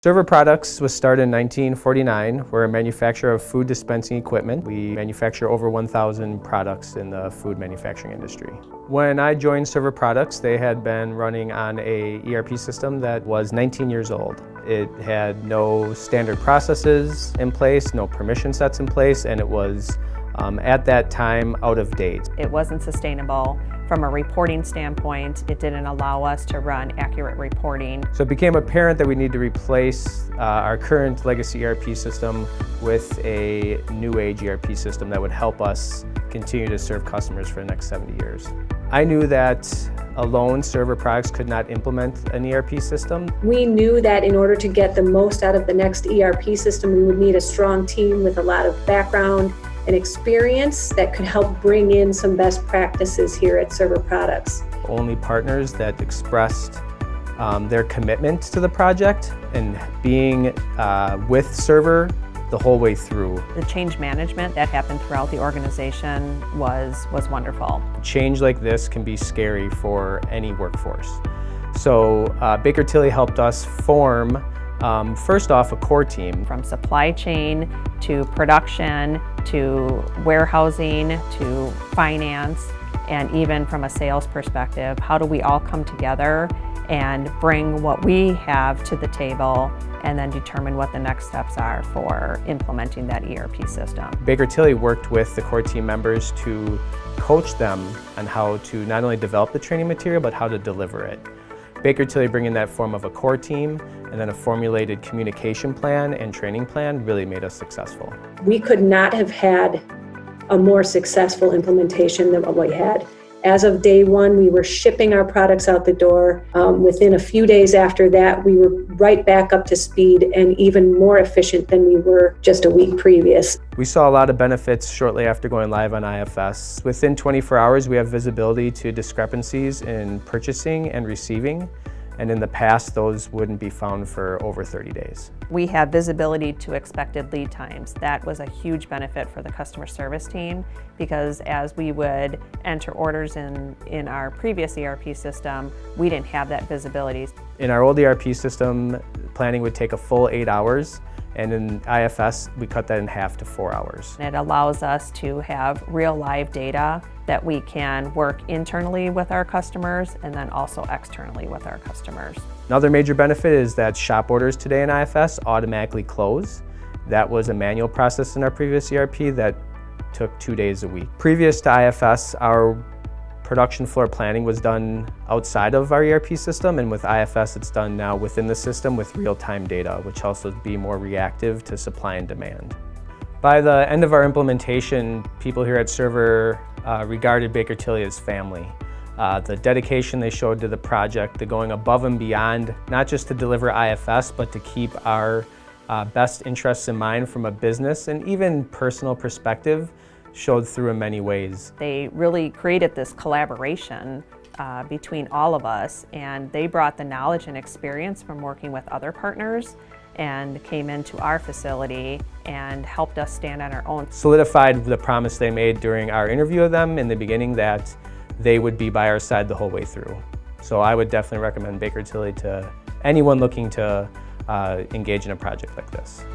Server Products was started in 1949. We're a manufacturer of food dispensing equipment. We manufacture over 1,000 products in the food manufacturing industry. When I joined Server Products, they had been running on a ERP system that was 19 years old. It had no standard processes in place, no permission sets in place, and it was at that time out of date. It wasn't sustainable. From a reporting standpoint, it didn't allow us to run accurate reporting. So it became apparent that we need to replace our current legacy ERP system with a new age ERP system that would help us continue to serve customers for the next 70 years. I knew that alone Server Products could not implement an ERP system. We knew that in order to get the most out of the next ERP system, we would need a strong team with a lot of background and experience that could help bring in some best practices here at Server Products. Only partners that expressed their commitment to the project and being with Server the whole way through. The change management that happened throughout the organization was wonderful. Change like this can be scary for any workforce. So Baker Tilly helped us form first off a core team. From supply chain to production to warehousing to finance, and even from a sales perspective, how do we all come together and bring what we have to the table and then determine what the next steps are for implementing that ERP system. Baker Tilly worked with the core team members to coach them on how to not only develop the training material, but how to deliver it. Baker Tilly bringing that form of a core team and then a formulated communication plan and training plan really made us successful. We could not have had a more successful implementation than what we had. As of day one, we were shipping our products out the door. Within a few days after that, we were right back up to speed and even more efficient than we were just a week previous. We saw a lot of benefits shortly after going live on IFS. Within 24 hours, we have visibility to discrepancies in purchasing and receiving. And in the past, those wouldn't be found for over 30 days. We have visibility to expected lead times. That was a huge benefit for the customer service team because as we would enter orders in our previous ERP system, we didn't have that visibility. In our old ERP system, planning would take a full 8 hours. And in IFS, we cut that in half to 4 hours. It allows us to have real live data that we can work internally with our customers and then also externally with our customers. Another major benefit is that shop orders today in IFS automatically close. That was a manual process in our previous ERP that took 2 days a week. Previous to IFS, our production floor planning was done outside of our ERP system, and with IFS it's done now within the system with real-time data, which helps us be more reactive to supply and demand. By the end of our implementation, people here at Server regarded Baker Tilly as family. The dedication they showed to the project, the going above and beyond, not just to deliver IFS, but to keep our best interests in mind from a business and even personal perspective, showed through in many ways. They really created this collaboration between all of us, and they brought the knowledge and experience from working with other partners and came into our facility and helped us stand on our own. Solidified the promise they made during our interview of them in the beginning that they would be by our side the whole way through. So I would definitely recommend Baker Tilly to anyone looking to engage in a project like this.